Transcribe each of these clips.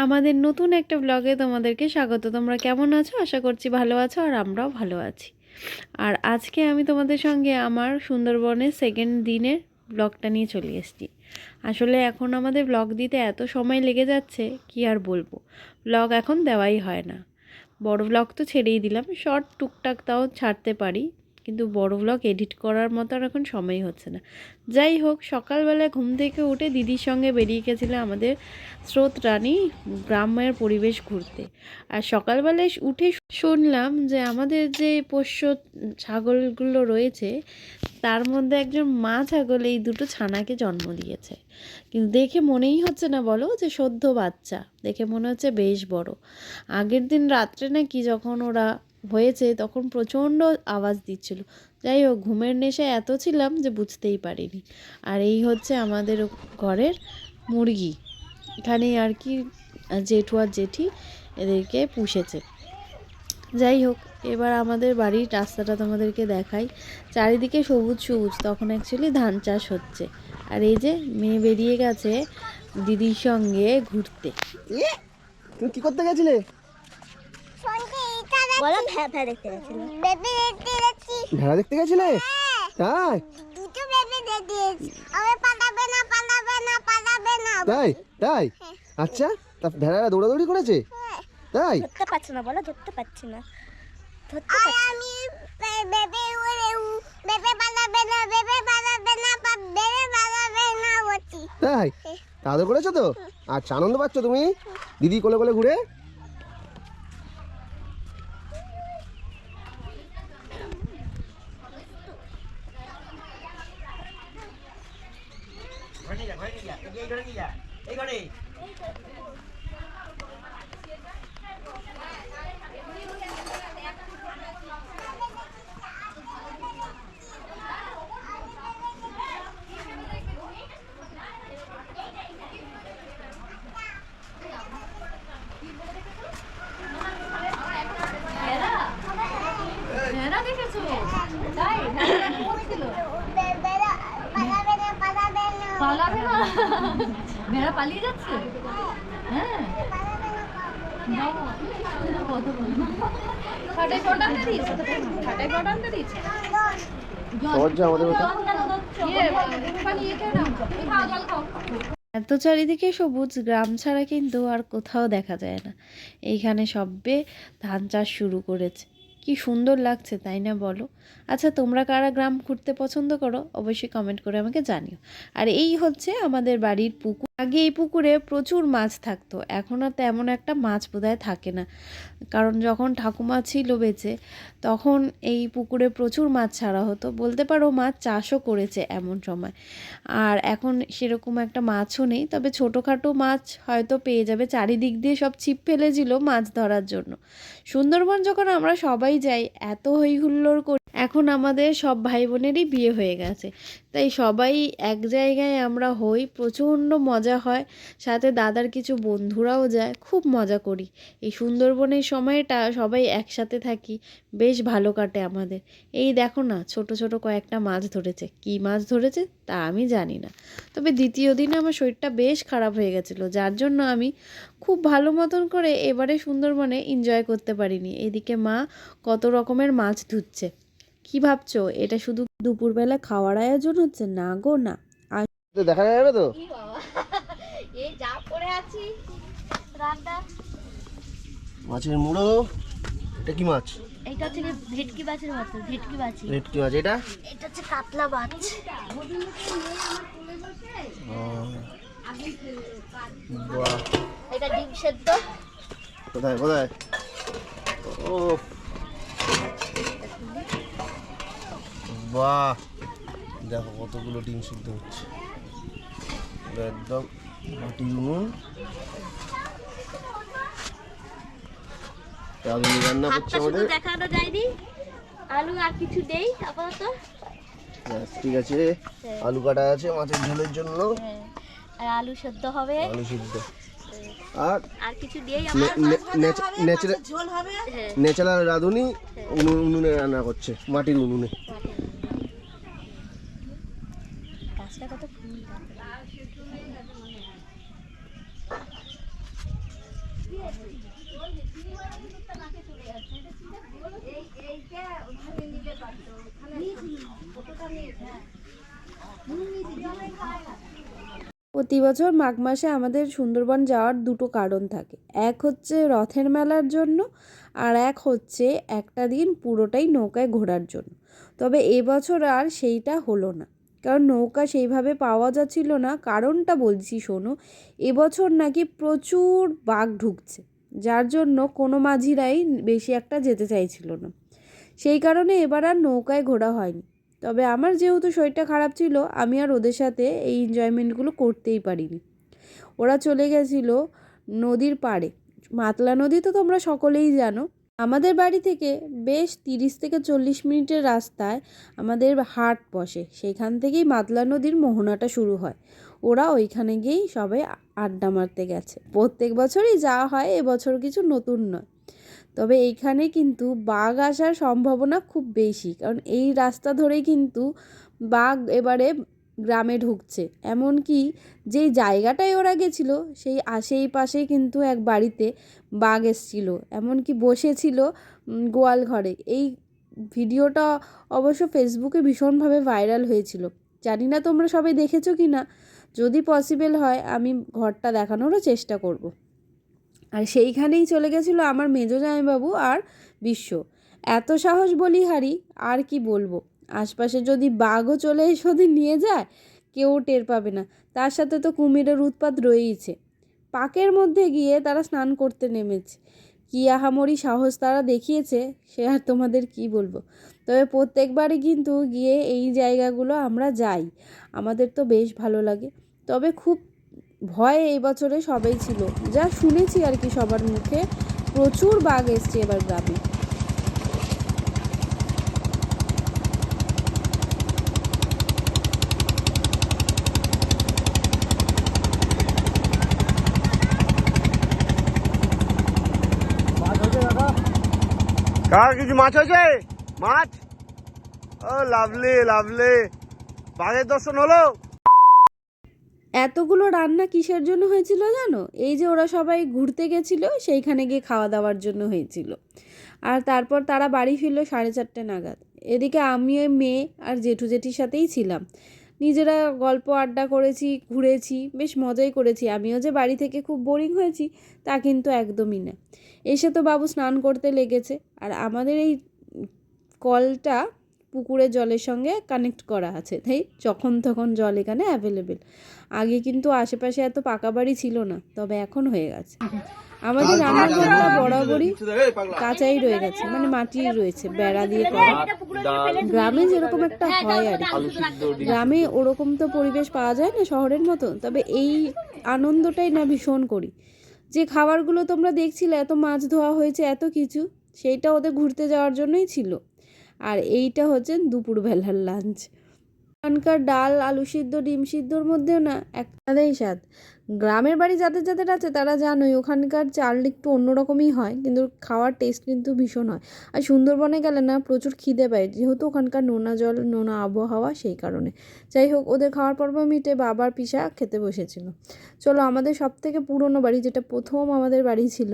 আমাদের নতুন একটা ব্লগে তোমাদেরকে স্বাগত। তোমরা কেমন আছো? আশা করছি ভালো আছো, আর আমরাও ভালো আছি। আর আজকে আমি তোমাদের সঙ্গে আমার সুন্দরবনের সেকেন্ড দিনের ব্লগটা নিয়ে চলে এসেছি। আসলে এখন আমাদের ব্লগ দিতে এত সময় লেগে যাচ্ছে, কি আর বলবো। ব্লগ এখন দেওয়াই হয় না। বড় ব্লগ তো ছেড়েই দিলাম, শর্ট টুকটাক তাও ছাড়তে পারি, কিন্তু বড় ব্লগ এডিট করার মতো আর এখন সময় হচ্ছে না। যাই হোক, সকালবেলায় ঘুম থেকে উঠে দিদির সঙ্গে বেরিয়ে গেছিলাম আমাদের স্রোতরানী গ্রামের পরিবেশ ঘুরতে। আর সকালবেলায় উঠে শুনলাম যে আমাদের যে পোষ্য ছাগলগুলো রয়েছে তার মধ্যে একজন মা ছাগল এই দুটো ছানাকে জন্ম দিয়েছে। কিন্তু দেখে মনেই হচ্ছে না, বলো, যে সদ্য বাচ্চা। দেখে মনে হচ্ছে বেশ বড়। আগের দিন রাত্রে নাকি যখন ওরা হয়েছে তখন প্রচণ্ড আওয়াজ দিচ্ছিল। যাই হোক, ঘুমের নেশায় এত ছিলাম যে বুঝতেই পারিনি। আর এই হচ্ছে আমাদের ঘরের মুরগি। এখানে আর কি জেঠু আর জেঠি এদেরকে পুষেছে। যাই হোক, এবার আমাদের বাড়ির রাস্তাটা তোমাদেরকে দেখাই। চারিদিকে সবুজ সবুজ, তখন অ্যাকচুয়ালি ধান চাষ হচ্ছে। আর এই যে মেয়ে বেরিয়ে গেছে দিদির সঙ্গে ঘুরতে। তুমি কি করতে গেছিলে? ভেড়া দেখতে গেছিলে? তাই তাই তাই আচ্ছা, তা ভেড়ারা দৌড়াদৌড়ি করেছে? তাই ধরতে পারছি না, বলো ধরতে পারছি না, ধরতে পারছি আমি বেবে বেবে পালাবে না, বেবে পালাবে না, বেবে পালাবে না বলছি। তাই আদর করেছো তো? আচ্ছা, আনন্দ পাচ্ছ তুমি দিদি কোলে কোলে ঘুরে? পালাবে না, ভেড়া পালিয়ে যাচ্ছে। হ্যাঁ, এত চারিদিকে সবুজ, গ্রাম ছাড়া কিন্তু আর কোথাও দেখা যায় না। এইখানে সবে ধান চাষ শুরু করেছে। কি সুন্দর লাগছে, তাই না বলো? আচ্ছা, তোমরা কারা গ্রাম ঘুরতে পছন্দ করো অবশ্যই কমেন্ট করে আমাকে জানিও। আর এই হচ্ছে আমাদের বাড়ির পুকুর। আগে এই পুকুরে প্রচুর মাছ থাকতো, এখন আর তেমন একটা মাছ বোধহয় থাকে না। কারণ যখন ঠাকুমা ছিল বেঁচে তখন এই পুকুরে প্রচুর মাছ ছাড়া হতো, বলতে পারো মাছ চাষও করেছে এমন সময়। আর এখন সেরকম একটা মাছও নেই, তবে ছোটোখাটো মাছ হয়তো পেয়ে যাবে। চারিদিক দিয়ে সব ছিপ ফেলেছিল মাছ ধরার জন্য। সুন্দরবন যখন আমরা সবাই যাই, এত হই হুল্লোড় করি। এখন আমাদের সব ভাই বোনেরই বিয়ে হয়ে গেছে, তাই সবাই এক জায়গায় আমরা হই, প্রচণ্ড মজা হয়। সাথে দাদার কিছু বন্ধুরাও যায়, খুব মজা করি। এই সুন্দরবনের সময়টা সবাই একসাথে থাকি, বেশ ভালো কাটে আমাদের। এই দেখো না, ছোট ছোট কয়েকটা মাছ ধরেছে। কী মাছ ধরেছে তা আমি জানি না, তবে দ্বিতীয় দিনে আমার শরীরটা বেশ খারাপ হয়ে গেছিলো, যার জন্য আমি খুব ভালো মতন করে এবারে সুন্দরবনে এনজয় করতে পারিনি। এদিকে মা কত রকমের মাছ ধুচ্ছে। কি ভাবছো এটা শুধু দুপুরবেলা খাওয়ার আয়োজন হচ্ছে? না গো না। দেখা যাবে তো? এই যা পড়ে আছি রান্না। মাছের মুড়ো। এটা কি মাছ? এটা হচ্ছে ভেটকি মাছের মতো, ভেটকি মাছ। ভেটকি মাছ। এটা এটা হচ্ছে কাতলা মাছ। বাহ, এটা ডিম সেদ্ধ। কোথায় কোথায়? ও বাহ, দেখো কতগুলো ডিম সিদ্ধ হচ্ছে। একদম মাটি নুন রান্না করছে আমাদের। দেখানো যায়নি, আলু আর কিছু নেই আপাতত। ঠিক আছে, আলু কাটা আছে মাছের ঝোলের জন্য। আর আলু সেদ্ধ হবে, আলু সিদ্ধ। আর কিছু নেই। ন্যাচারাল রাঁধুনি উনুনে রান্না করছে, মাটির উনুনে। প্রতি বছর মাঘ মাসে আমাদের সুন্দরবন যাওয়ার দুটো কারণ থাকে। এক হচ্ছে রথের মেলার জন্য, আর এক হচ্ছে একটা দিন পুরোটাই নৌকায় ঘোরার জন্য। তবে এবছর আর সেইটা হলো না, কারণ নৌকা সেইভাবে পাওয়া যাচ্ছিল না। কারণটা বলছি শোনো, এবছর নাকি প্রচুর বাঘ ঢুকছে, যার জন্য কোনো মাঝিরাই বেশি একটা যেতে চাইছিল না। সেই কারণে এবার আর নৌকায় ঘোরা হয়নি। তবে আমার যেহেতু শরীরটা খারাপ ছিল, আমি আর ওদের সাথে এই এনজয়মেন্টগুলো করতেই পারিনি। ওরা চলে গেছিলো নদীর পাড়ে। মাতলা নদী তো তোমরা সকলেই জানো। আমাদের বাড়ি থেকে বেশ 30 থেকে 40 মিনিটের রাস্তায় আমাদের হাট বসে, সেখান থেকেই মাতলা নদীর মোহনাটা শুরু হয়। ওরা ওইখানে গিয়েই সবাই আড্ডা মারতে গেছে। প্রত্যেক বছরই যাওয়া হয়, এবছর কিছু নতুন নয়। তবে এইখানে কিন্তু বাঘ আসার সম্ভাবনা খুব বেশি, কারণ এই রাস্তা ধরেই কিন্তু বাঘ এবারে গ্রামে ঢুকছে। এমনকি যেই জায়গাটায় ওরা গেছিলো সেই আশেপাশেই কিন্তু এক বাড়িতে বাঘ এসছিল, এমনকি বসেছিল গোয়াল ঘরে। এই ভিডিওটা অবশ্য ফেসবুকে ভীষণভাবে ভাইরাল হয়েছিল। জানি না তোমরা সবাই দেখেছো কি না, যদি পসিবল হয় আমি ঘরটা দেখানোরও চেষ্টা করব। আর সেইখানেই চলে গেছিলো আমার মেজো জামাইবাবু আর বিশ্ব। এত সাহস বলিহারি, আর কি বলবো। আশপাশে যদি বাঘও চলে এসে ওদের নিয়ে যায়, কেউ টের পাবে না। তার সাথে তো কুমিরের উৎপাত রয়েইছে। পাকের মধ্যে গিয়ে তারা স্নান করতে নেমেছে। কী আহামরি সাহস তারা দেখিয়েছে, সে আর তোমাদের কি বলবো। তবে প্রত্যেকবারই কিন্তু গিয়ে এই জায়গাগুলো আমরা যাই, আমাদের তো বেশ ভালো লাগে। তবে খুব ভয় এই বছরে সবাই ছিল, যা শুনেছি আর কি সবার মুখে। প্রচুর বাঘ এসছে এবার গ্রামে। কার কিছু মাছ হয়েছে? মাছ? ও লাভলি লাভলি, বাঘের দর্শন হলো। এতগুলো রান্না কিসের জন্য হয়েছিল জানো? এই যে ওরা সবাই ঘুরতে গেছিলো, সেইখানে গিয়ে খাওয়া দাওয়ার জন্য হয়েছিল। আর তারপর তারা বাড়ি ফিরলো 4:30 নাগাদ। এদিকে আমি ওই মেয়ে আর জেঠু জেঠির সাথেই ছিলাম। নিজেরা গল্প আড্ডা করেছি, ঘুরেছি, বেশ মজাই করেছি। আমিও যে বাড়ি থেকে খুব বোরিং হয়েছি তা কিন্তু একদমই না। এসে তো বাবু স্নান করতে লেগেছে। আর আমাদের এই কলটা পুকুরের জলের সঙ্গে কানেক্ট করা আছে, তাই যখন তখন জল এখানে অ্যাভেলেবেল। আগে কিন্তু আশেপাশে এত পাকা বাড়ি ছিল না, তবে এখন হয়ে গেছে। আমাদের রান্নাঘরটা বরাবরই কাঁচাই রয়ে গেছে, মানে মাটির রয়েছে, বেড়া দিয়ে করা। গ্রামে যেরকম একটা হয় আর কি, গ্রামে ওরকম তো পরিবেশ পাওয়া যায় না শহরের মতো। তবে এই আনন্দটাই না ভীষণ করি। যে খাবারগুলো তোমরা দেখছিলে, এত মাছ ধোয়া হয়েছে, এত কিছু, সেইটা ওদের ঘুরতে যাওয়ার জন্যই ছিল। আর এইটা হচ্ছে দুপুরবেলার লাঞ্চ। ওখানকার ডাল, আলু সিদ্ধ, ডিম সিদ্ধর মধ্যেও না একটাই স্বাদ। গ্রামের বাড়ি যাদের যাদের আছে তারা জানোই ওখানকার চাল একটু অন্যরকমই হয়, কিন্তু খাওয়ার টেস্ট কিন্তু ভীষণ হয়। আর সুন্দরবনে গেলে না প্রচুর খিদে পায়, যেহেতু ওখানকার নোনা জল, নোনা আবহাওয়া, সেই কারণে। যাই হোক, ওদের খাওয়ার পর্ব মিটে বাবার পিসা খেতে বসেছিল। চলো, আমাদের সব থেকে পুরনো বাড়ি, যেটা প্রথম আমাদের বাড়ি ছিল,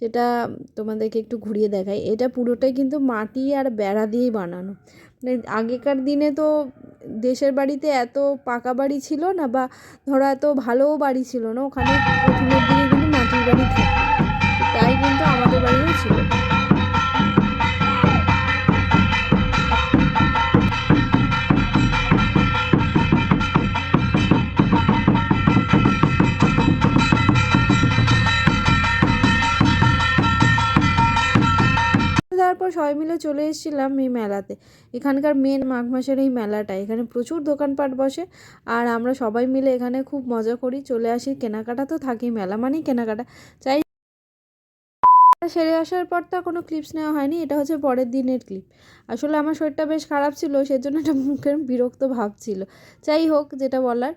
সেটা তোমাদেরকে একটু ঘুরিয়ে দেখাই। এটা পুরোটাই কিন্তু মাটি আর বেড়া দিয়েই বানানো। মানে আগেকার দিনে তো দেশের বাড়িতে এত পাকা বাড়ি ছিল না, বা ধরো এত ভালোও বাড়ি ছিল না। ওখানে প্রথমের দিকে কিন্তু মাটির বাড়ি থাকে, তাই কিন্তু আমাদের বাড়িও ছিল। তারপর সবাই মিলে চলে এসেছিলাম এই মেলাতে। এখানকার মেন মাঘ মাসের এই মেলাটা, এখানে প্রচুর দোকানপাট বসে। আর আমরা সবাই মিলে এখানে খুব মজা করি, চলে আসি। কেনাকাটা তো থাকেই, মেলা মানেই কেনাকাটা। চাই সেরে আসার পর তো কোনো ক্লিপস নেওয়া হয়নি, এটা হচ্ছে পরের দিনের ক্লিপ। আসলে আমার শরীরটা বেশ খারাপ ছিল, সেজন্য একটা মুখের বিরক্ত ভাব ছিল। যাই হোক, যেটা বলার,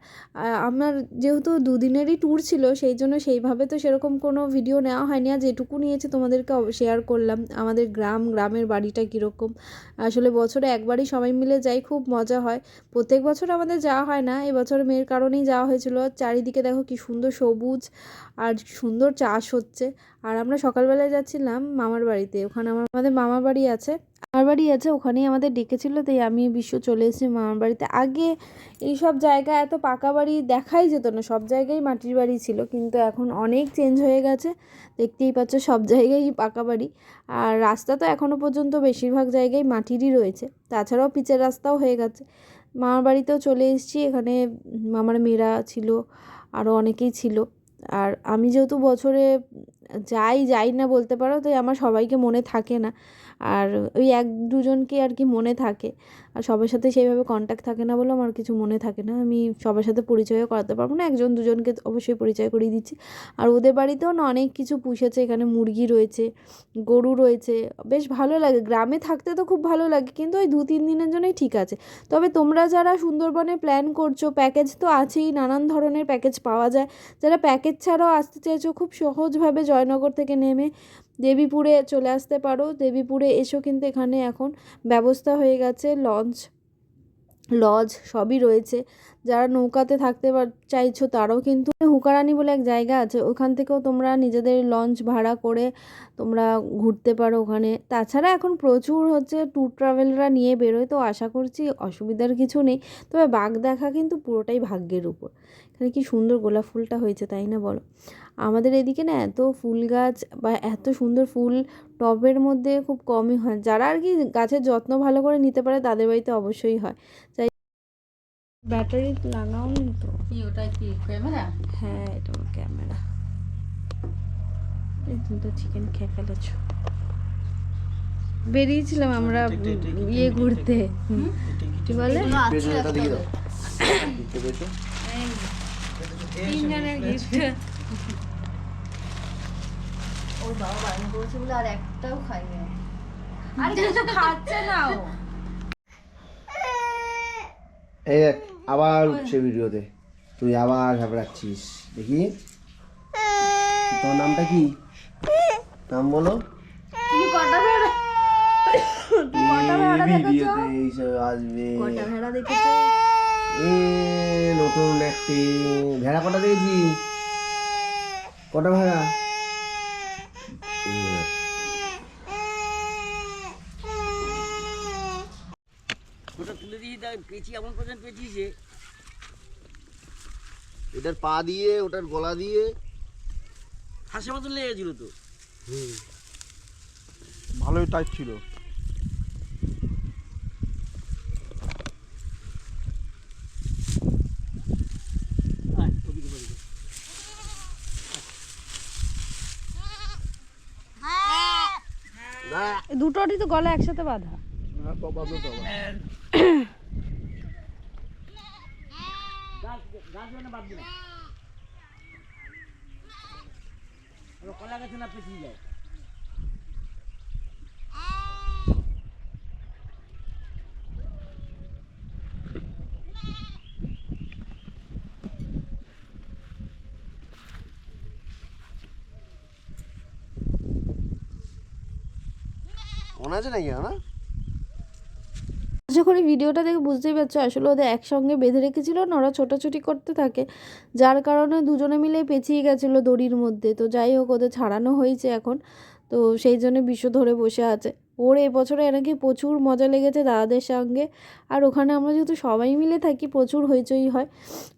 আমার যেহেতু 2 দিনেরই ট্যুর ছিল, সেই জন্য সেইভাবে তো সেরকম কোনো ভিডিও নেওয়া হয়নি। আর যেটুকু নিয়েছি তোমাদেরকে শেয়ার করলাম। আমাদের গ্রামের বাড়িটা কীরকম। আসলে বছরে একবারই সবাই মিলে যাই, খুব মজা হয়। প্রত্যেক বছর আমাদের যাওয়া হয় না, এবছর মেয়ের কারণেই যাওয়া হয়েছিল। চারিদিকে দেখো কি সুন্দর সবুজ, আর সুন্দর চাষ হচ্ছে। আর আমরা সকালবেলায় যাচ্ছিলাম মামার বাড়িতে, ওখানে আমাদের মামার বাড়ি আছে, ওখানেই আমাদের ডেকেছিল, তাই আমি বিশ্ব চলে এসেছি মামার বাড়িতে। আগে এইসব জায়গা এত পাকা বাড়ি দেখাই যেত না, সব জায়গায় মাটির বাড়ি ছিল, কিন্তু এখন অনেক চেঞ্জ হয়ে গেছে, দেখতেই পাচ্ছ সব জায়গায় পাকা বাড়ি। আর রাস্তা তো এখনও পর্যন্ত বেশিরভাগ জায়গায় মাটিরই রয়েছে, তাছাড়াও পিচের রাস্তাও হয়ে গেছে। মামার বাড়িতেও চলে এসেছি, এখানে মামার মেয়েরা ছিল, আরও অনেকেই ছিল। আর আমি যেহেতু বছরে যাই না বলতে পারো, তাই আমার সবাইকে মনে থাকে না, আর ওই এক দুজনকে আর কি মনে থাকে, আর সবার সাথে সেইভাবে কন্ট্যাক্ট থাকে না বলে আমার কিছু মনে থাকে না, আমি সবার সাথে পরিচয়ও করাতে পারবো না, একজন দুজনকে অবশ্যই পরিচয় করিয়ে দিচ্ছি। আর ওদের বাড়িতেও না অনেক কিছু পুষেছে, এখানে মুরগি রয়েছে, গরু রয়েছে, বেশ ভালো লাগে। গ্রামে থাকতে তো খুব ভালো লাগে, কিন্তু ওই 2-3 দিনের জন্যই ঠিক আছে। তবে তোমরা যারা সুন্দরবনে প্ল্যান করছো, প্যাকেজ তো আছেই, নানান ধরনের প্যাকেজ পাওয়া যায়। যারা প্যাকেজ ছাড়াও আসতে চাইছো, খুব সহজভাবে জয়নগর থেকে নেমে দেবীপুরে চলে আসতে পারো। দেবীপুরে এসেও কিন্তু এখানে এখন ব্যবস্থা হয়ে গেছে, লজ সবই রয়েছে। যারা নৌকাতে থাকতে চাইছো তারাও কিন্তু হুকারানি বলে এক জায়গা আছে, ওখান থেকেও তোমরা নিজেদের লঞ্চ ভাড়া করে তোমরা ঘুরতে পারো ওখানে। তাছাড়া এখন প্রচুর হচ্ছে ট্যুর ট্রাভেলরা নিয়ে বেরোয়, তো আশা করছি অসুবিধার কিছু নেই। তবে বাঘ দেখা কিন্তু পুরোটাই ভাগ্যের উপর। এখানে কি সুন্দর গোলাপ ফুলটা হয়েছে, তাই না বলো? আমাদের এদিকে না এত ফুল গাছ বা এত সুন্দর ফুল টবের মধ্যে খুব কমই হয়। যারা আর কি গাছের যত্ন ভালো করে নিতে পারে তাদের বাড়িতে অবশ্যই হয়। তাই ব্যাটারি লাগাও নি তো? কি ওটা কি ক্যামেরা? হ্যাঁ, এটা আমার ক্যামেরা। এই তুমি তো চিকেন খেয়ে ফেলেছ। বেরিয়েছিলাম আমরা ইয়ে ঘুরতে, কি বলে, তিনজনের গিফট। ওর বাবা বারণ করেছে বলে আর একটাও খাইনি। আর কিছু খাচ্ছে না ও। এই দেখ আবার উঠছে ভিডিওতে, তুই আবার ঘাবড়াচ্ছিস দেখি। তোর নামটা কি? নাম বলো। তুমি কটা ভেড়া ভিডিওতে এইসব আসবে। কটা ভেড়া দেখেছো? নতুন একটি ভেড়া কটা দেখেছি। কটা ভেড়া? ওটা তুলে দিয়ে পেঁচি এমন পর্যন্ত পেঁচিয়েছে। এটার পা দিয়ে ওটার গলা দিয়ে হাসের মতন লেগেছিল তো। ভালোই টাইট ছিল। দুটোরই তো গলা একসাথে বাঁধা। কলা গাছে না পেঁচিয়ে যায়। মনে আছে নাকি না? আশা করি ভিডিওটা দেখে বুঝতেই পারছো, আসলে ওদের একসঙ্গে বেঁধে রেখেছিল না, ওরা ছোটাছুটি করতে থাকে, যার কারণে দুজনে মিলে পেঁচিয়ে গেছিলো দড়ির মধ্যে। তো যাই হোক, ওদের ছাড়ানো হয়েছে এখন, তো সেই জন্য বিশ্ব ধরে বসে আছে। ওর এবছরে নাকি প্রচুর মজা লেগেছে দাদাদের সঙ্গে, আর ওখানে আমরা যেহেতু সবাই মিলে থাকি প্রচুর হইচই হয়।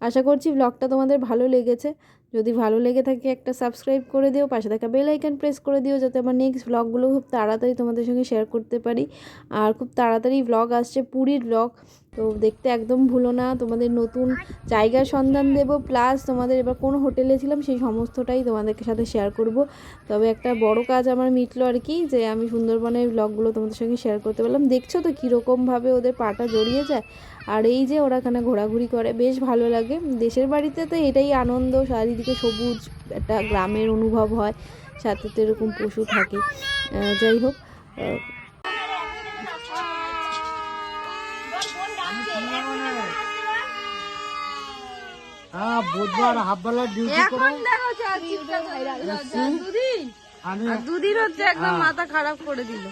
আশা করছি ব্লগটা তোমাদের ভালো লেগেছে। যদি ভালো লেগে থাকে একটা সাবস্ক্রাইব করে দিও, পাশে থাকা বেল আইকন প্রেস করে দিও, যাতে আমার নেক্সট ব্লগগুলো খুব তাড়াতাড়ি তোমাদের সঙ্গে শেয়ার করতে পারি। আর খুব তাড়াতাড়ি ব্লগ আসছে, পুরীর ব্লগ, তো দেখতে একদম ভুলো না। তোমাদের নতুন জায়গার সন্ধান দেবো, প্লাস তোমাদের এবার কোন হোটেলে ছিলাম সেই সমস্তটাই তোমাদের সাথে শেয়ার করব। তবে একটা বড় কাজ আমার মিটলো আর কি, যে আমি সুন্দরবনের ব্লগগুলো তোমাদের সঙ্গে শেয়ার করতে পারলাম। দেখছো তো কীরকমভাবে ওদের পাটা জড়িয়ে যায়, আর এই যে ওরা এখানে ঘোরাঘুরি করে, বেশ ভালো লাগে। দেশের বাড়িতে তো এটাই আনন্দ, চারিদিকে সবুজ একটা গ্রামের অনুভব হয়, সাথে তো এরকম পশু থাকে। যাই হোক, হ্যাঁ, বুধবার হাফ বেলা ডিউটি করে দুদিন হচ্ছে একদম মাথা খারাপ করে দিল।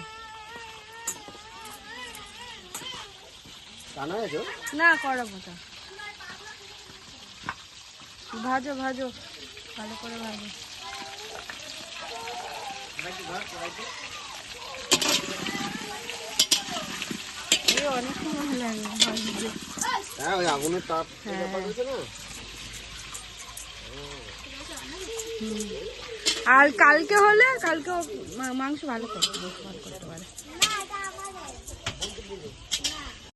না করা কথা, ভাজো ভাজো। ভালো করে ভাজো। এই অনেক সময় লাগে ভাজতে। হ্যাঁ ওই আগুনের তাপ ব্যাপার হয়েছে না। আর কালকে হলে কালকে মাংস ভালো করতে পারে।